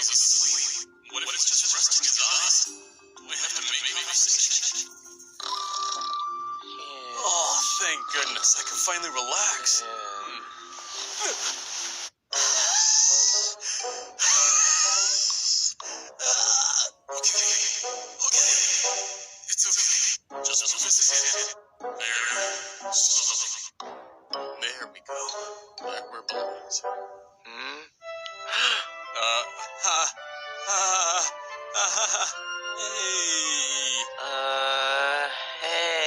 he's asleep? What if he's just resting his eyes? Do I have to make conversation? Oh, thank goodness. I can finally relax. Okay. It's okay. Just twist his head. There. Slowly. There we go. Back where it belongs. Hey. Hey.